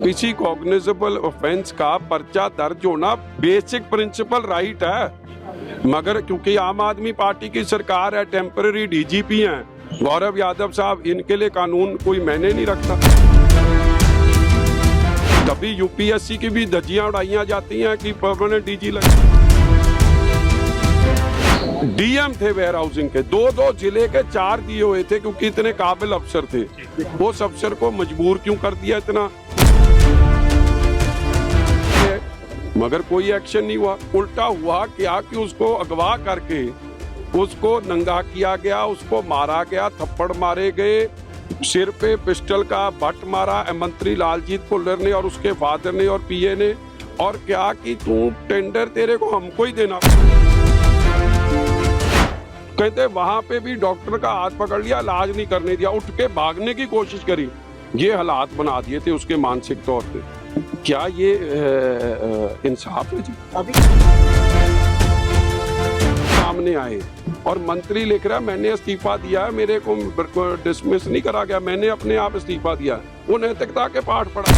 किसी cognizable offence का पर्चा दर्ज होना बेसिक प्रिंसिपल राइट है, मगर क्योंकि आम आदमी पार्टी की सरकार है, टेम्पररी डीजीपी हैं गौरव यादव साहब, इनके लिए कानून कोई मायने नहीं रखता। तभी यूपीएससी की भी धज्जियां उड़ाई जाती हैं कि परमानेंट डीजी लगे। डीएम थे वेयर हाउसिंग के, दो जिले के 4 दिए हुए थे क्योंकि इतने काबिल अफसर थे। उस अफसर को मजबूर क्यों कर दिया इतना, मगर कोई एक्शन नहीं हुआ। उल्टा हुआ क्या कि उसको अगवा करके उसको नंगा किया गया, उसको मारा गया, थप्पड़ मारे गए, सिर पे पिस्टल का बट मारा मंत्री लालजीत भुल्लर ने और उसके फादर ने और पीए ने। और क्या कि तू टेंडर तेरे को हमको ही देना। कहते वहां पे भी डॉक्टर का हाथ पकड़ लिया, इलाज नहीं करने दिया, उठ के भागने की कोशिश करी। ये हालात बना दिए थे उसके मानसिक तौर पे। क्या ये इंसाफ है जी? अभी सामने आए और मंत्री लिख रहा है मैंने इस्तीफा दिया है, मेरे को डिसमिस नहीं करा गया, मैंने अपने आप इस्तीफा दिया। वो नैतिकता के पाठ पढ़ा।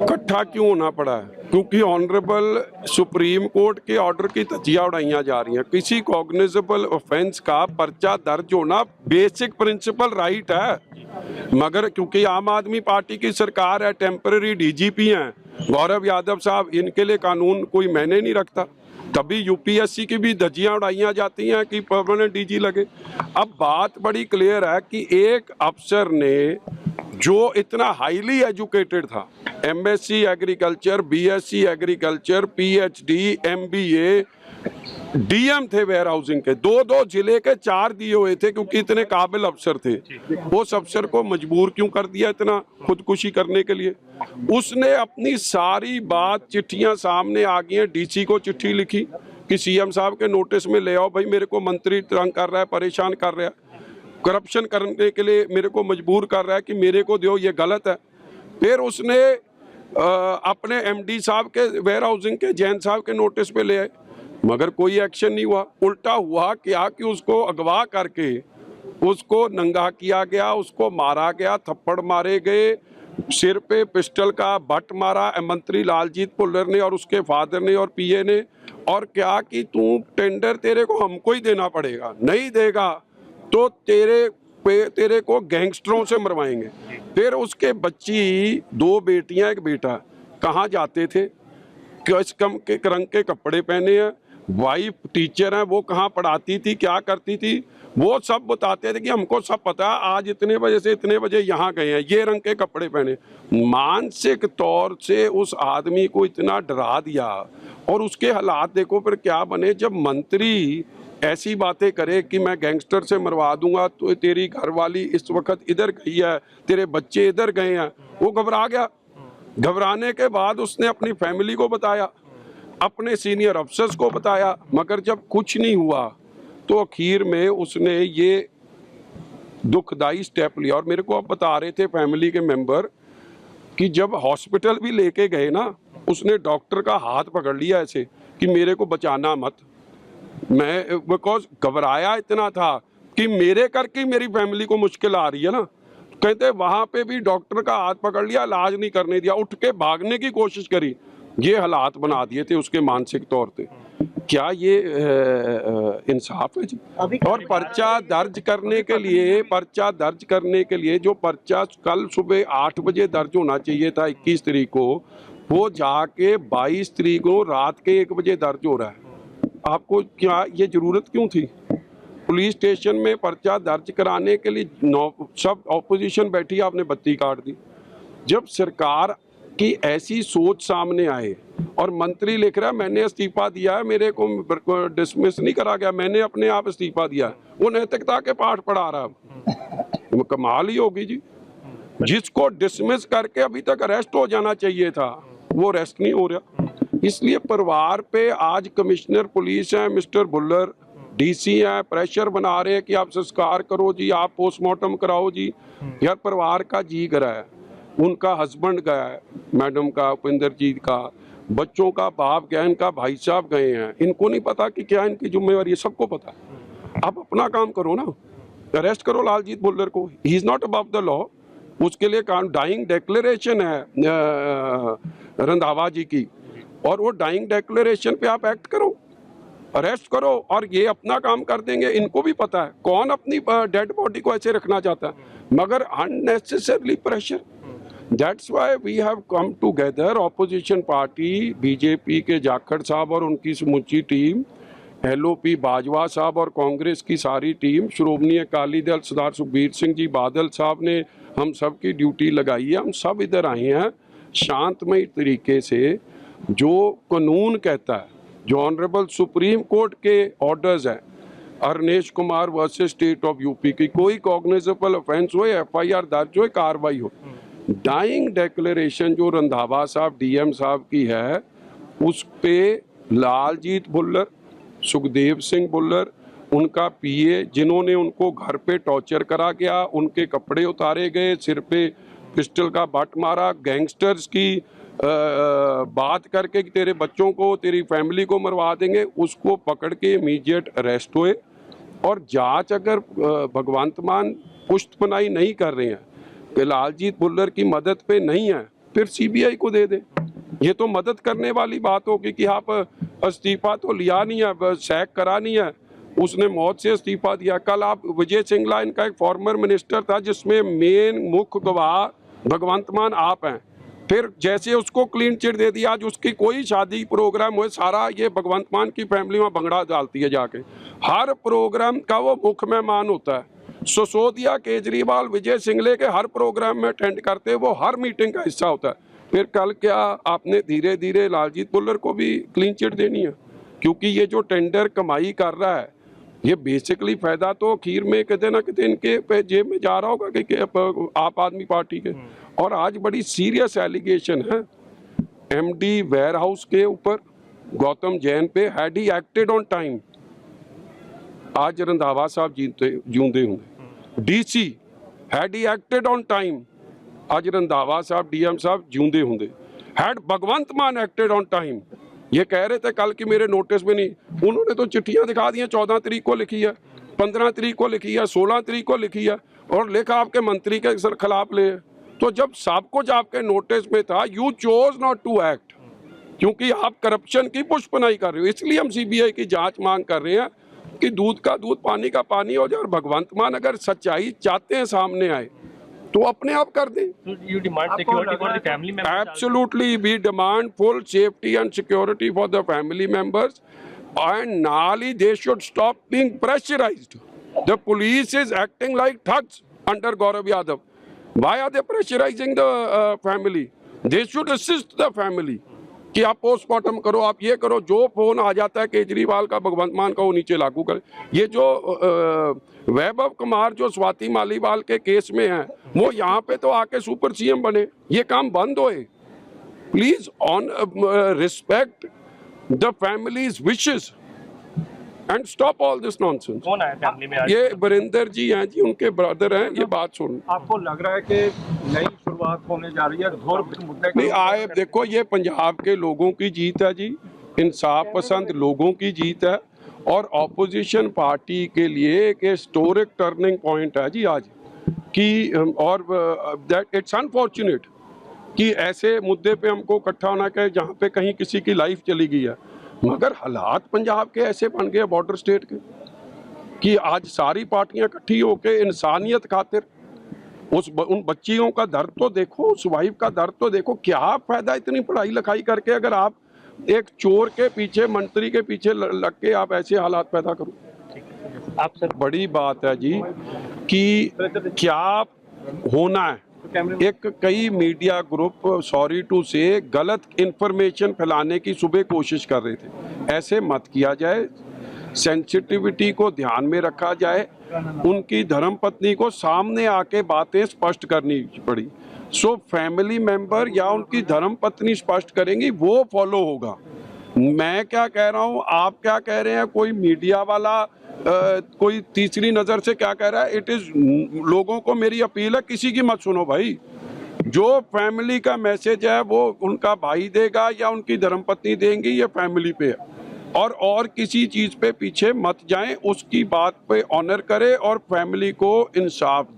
इकट्ठा क्यों होना पड़ा है? क्योंकि ऑनरेबल सुप्रीम कोर्ट के ऑर्डर की धज्जियां उड़ाई जा रही हैं। किसी कॉग्निजेबल ऑफेंस का पर्चा दर्ज होना बेसिक प्रिंसिपल राइट है, मगर क्योंकि आम आदमी पार्टी की सरकार है, टेम्पररी डीजीपी हैं गौरव यादव साहब, इनके लिए कानून कोई मायने नहीं रखता। तभी यूपीएससी की भी धज्जियां उड़ाई जाती हैं कि परमानेंट डीजी लगे। अब बात बड़ी क्लियर है कि एक अफसर ने जो इतना हाईली एजुकेटेड था, MSc agriculture, BSc agriculture, PhD, MBA, DM थे वेयर हाउसिंग के, दो जिले के 4 दिए हुए थे क्योंकि इतने काबिल अफसर थे। उस अफसर को मजबूर क्यों कर दिया इतना खुदकुशी करने के लिए? उसने अपनी सारी बात, चिट्ठियां सामने आ गई हैं। डीसी को चिट्ठी लिखी कि सीएम साहब के नोटिस में ले आओ भाई, मेरे को मंत्री तंग कर रहा है, परेशान कर रहा है, करप्शन करने के लिए मेरे को मजबूर कर रहा है कि मेरे को दो, ये गलत है। फिर उसने अपने एमडी साहब के वेयर हाउसिंग के, जैन साहब के नोटिस पे ले आए, मगर कोई एक्शन नहीं हुआ। उल्टा हुआ क्या कि उसको अगवा करके उसको नंगा किया गया, उसको मारा गया, थप्पड़ मारे गए, सिर पे पिस्टल का बट मारा मंत्री लालजीत भुल्लर ने और उसके फादर ने और पीए ने। और क्या कि तू टेंडर तेरे को हमको ही देना पड़ेगा, नहीं देगा तो तेरे को गैंगस्टरों से मरवाएंगे। फिर उसके बच्ची, 2 बेटियां 1 बेटा, कहाँ जाते थे, किस कम के रंग के कपड़े पहने हैं, वाइफ टीचर है, वो कहाँ पढ़ाती थी, क्या करती थी, वो सब बताते थे कि हमको सब पता है, आज इतने बजे से इतने बजे यहाँ गए हैं, ये रंग के कपड़े पहने। मानसिक तौर से उस आदमी को इतना डरा दिया। और उसके हालात देखो फिर क्या बने जब मंत्री ऐसी बातें करे कि मैं गैंगस्टर से मरवा दूंगा, तो तेरी घरवाली इस वक्त इधर गई है, तेरे बच्चे इधर गए हैं। वो घबरा गया। घबराने के बाद उसने अपनी फैमिली को बताया, अपने सीनियर अफसर्स को बताया, मगर जब कुछ नहीं हुआ तो आखिर में उसने ये दुखदाई स्टेप लिया। और मेरे को अब बता रहे थे फैमिली के मेंबर कि जब हॉस्पिटल भी लेके गए ना, उसने डॉक्टर का हाथ पकड़ लिया ऐसे कि मेरे को बचाना मत। मैं बिकॉज घबराया इतना था कि मेरे करके मेरी फैमिली को मुश्किल आ रही है ना। कहते वहां पे भी डॉक्टर का हाथ पकड़ लिया, इलाज नहीं करने दिया, उठ के भागने की कोशिश करी। ये हालात बना दिए थे उसके मानसिक तौर पे। क्या ये इंसाफ है जी? और पर्चा दर्ज करने के लिए जो पर्चा कल सुबह 8 बजे दर्ज होना चाहिए था 21 तारीख को, वो जाके 22 तारीख को रात के 1 बजे दर्ज हो रहा है। आपको क्या ये जरूरत क्यों थी? पुलिस स्टेशन में पर्चा दर्ज कराने के लिए सब ऑपोजिशन बैठी, आपने बत्ती काट दी। जब सरकार की ऐसी सोच सामने आए और मंत्री लिख रहा है मैंने इस्तीफा दिया है, मेरे को डिसमिस नहीं करा गया, मैंने अपने आप इस्तीफा दिया है, वो नैतिकता के पाठ पढ़ा रहा है। कमाल ही होगी जी। जिसको डिसमिस करके अभी तक अरेस्ट हो जाना चाहिए था, वो अरेस्ट नहीं हो रहा। इसलिए परिवार पे आज कमिश्नर पुलिस है मिस्टर भुल्लर, डीसी है, प्रेशर बना रहे हैं कि आप संस्कार करो जी, आप पोस्टमार्टम कराओ जी। यार परिवार का जी गया है, उनका हस्बैंड गया है, मैडम का, उपिंदर जीत का, बच्चों का बाप गया, इनका भाई साहब गए हैं। इनको नहीं पता कि क्या इनकी जिम्मेवारी है, सबको पता है। आप अपना काम करो ना, अरेस्ट करो लालजीत भुल्लर को, he is not above the law. उसके लिए डाइंग डिक्लेरेशन है रंधावा जी की, और वो डाइंग डिक्लेरेशन पे आप एक्ट करो, अरेस्ट करो, और ये अपना काम कर देंगे। इनको भी पता है कौन अपनी डेड बॉडी को ऐसे रखना चाहता है, मगर unnecessarily pressure. That's why we have come together, opposition party, BJP के जाखड़ साहब और उनकी समूची टीम, LOP बाजवा साहब और कांग्रेस की सारी टीम, श्रोमणी अकाली दल सरदार सुखबीर सिंह जी बादल साहब ने हम सब की ड्यूटी लगाई है। हम सब इधर आए हैं शांतमय तरीके से, जो कानून कहता है, जो ऑनरेबल सुप्रीम कोर्ट के ऑर्डर्स हैं, Arnesh Kumar versus state of UP की, कोई कॉग्निजेबल ऑफेंस हो, FIR दर्ज हो, कार्रवाई हो। डाइंग डिक्लेरेशन जो रंधावा साहब DM साहब की है, उस पे लालजीत भुल्लर, सुखदेव सिंह भुल्लर, उनका PA, जिन्होंने उनको घर पे टॉर्चर करा गया, उनके कपड़े उतारे गए, सिर पे पिस्टल का बट मारा, गैंगस्टर्स की बात करके कि तेरे बच्चों को, तेरी फैमिली को मरवा देंगे, उसको पकड़ के इमीडिएट अरेस्ट हुए। और जांच अगर भगवंत मान पुष्टपनाही नहीं कर रहे हैं कि लालजीत भुल्लर की मदद पे नहीं है, फिर CBI को दे दें। ये तो मदद करने वाली बात होगी कि आप इस्तीफा तो लिया नहीं है, सैक करा नहीं है, उसने मौत से इस्तीफा दिया। कल आप विजय सिंगला, इनका एक फॉर्मर मिनिस्टर था, जिसमें मेन मुख्य गवाह भगवंत मान आप हैं, फिर जैसे उसको क्लीन चिट दे दिया। आज उसकी कोई शादी प्रोग्राम हो, सारा ये भगवंत मान की फैमिली में भंगड़ा डालती है जाके, हर प्रोग्राम का वो मुख्य मेहमान होता है। सिसोदिया, केजरीवाल, विजय सिंगले के हर प्रोग्राम में अटेंड करते, वो हर मीटिंग का हिस्सा होता है। फिर कल क्या आपने धीरे धीरे लालजीत भुल्लर को भी क्लीन चिट देनी है, क्योंकि ये जो टेंडर कमाई कर रहा है, ये बेसिकली फायदा तो खीर में कितने ना कितने इनके जेब में जा रहा होगा कि आप आदमी पार्टी के। और आज बड़ी सीरियस एलिगेशन है MD वेयर हाउस के ऊपर, गौतम जैन पे, had he acted on time, आज रंधावा साहब जूंदे होंगे। DC had he acted on time, आज रंधावा साहब DM साहब जूंदे होंगे। हैड भगवंत मान एक्टेड ऑन टाइम, ये कह रहे थे कल कि मेरे नोटिस में नहीं, उन्होंने तो चिट्ठियां दिखा दी हैं, 14 तारीख को लिखी है, 15 तारीख को लिखी है, 16 तारीख को लिखी है, और लिखा आपके मंत्री के खिलाफ ले। तो जब सब कुछ आपके नोटिस में था, you chose not to act, क्योंकि आप करप्शन की पुष्पनाही कर रहे हो। इसलिए हम CBI की जांच मांग कर रहे हैं कि दूध का दूध, पानी का पानी हो जाए, और भगवंत मान अगर सच्चाई चाहते हैं सामने आए तो अपने आप कर दें। You demand security for the family members. Absolutely, we demand full safety and security for the family members, and Nali, they should stop being pressurized. The police is acting like thugs under Gaurav Yadav. Why are they pressurizing the family? They should assist the family. कि आप postmortem करो, आप ये करो, जो phone आ जाता है केजरीवाल का, भगवंत मान का, वो नीचे लागू करें। ये जो वैभव कुमार जो स्वाति मालीवाल के केस में है, वो यहाँ पे तो आके सुपर CM बने, ये काम बंद होए। Please on respect the families wishes and stop all this nonsense. कौन आया फैमिली में आज? ये वरिंदर जी हैं जी, उनके ब्रदर हैं। ये बात सुन, आपको लग रहा है कि नई शुरुआत होने जा रही है? घोर मुद्दे नहीं आए, देखो ये पंजाब के लोगों की जीत है जी, इंसाफ पसंद लोगों की जीत है, और ऑपोजिशन पार्टी के लिए एक हिस्टोरिक टर्निंग पॉइंट है जी आज कि, और दैट इट्स अनफॉर्चुनेट कि ऐसे मुद्दे पे हमको इकट्ठा होना है जहाँ पे कहीं किसी की लाइफ चली गई है। मगर हालात पंजाब के ऐसे बन गए बॉर्डर स्टेट के कि आज सारी पार्टियां इकट्ठी होकर इंसानियत खातिर उन बच्चियों का दर्द तो देखो, उस वाइफ का दर्द तो देखो। क्या फायदा इतनी पढ़ाई लिखाई करके अगर आप एक चोर के पीछे, मंत्री के पीछे लग के आप ऐसे हालात पैदा करो। आप सर, बड़ी बात है जी कि क्या होना है। एक कई मीडिया ग्रुप, सॉरी टू से, गलत इंफॉर्मेशन फैलाने की सुबह कोशिश कर रहे थे। ऐसे मत किया जाए, सेंसिटिविटी को ध्यान में रखा जाए। उनकी धर्मपत्नी को सामने आके बातें स्पष्ट करनी पड़ी। सो फैमिली मेंबर या उनकी धर्मपत्नी स्पष्ट करेंगी, वो फॉलो होगा। मैं क्या कह रहा हूँ, आप क्या कह रहे हैं, कोई मीडिया वाला कोई तीसरी नज़र से क्या कह रहा है, इट इज़, लोगों को मेरी अपील है, किसी की मत सुनो भाई। जो फैमिली का मैसेज है वो उनका भाई देगा या उनकी धर्मपत्नी देंगी, ये फैमिली पे है। और किसी चीज़ पे पीछे मत जाएं, उसकी बात पे ऑनर करें और फैमिली को इंसाफ दो।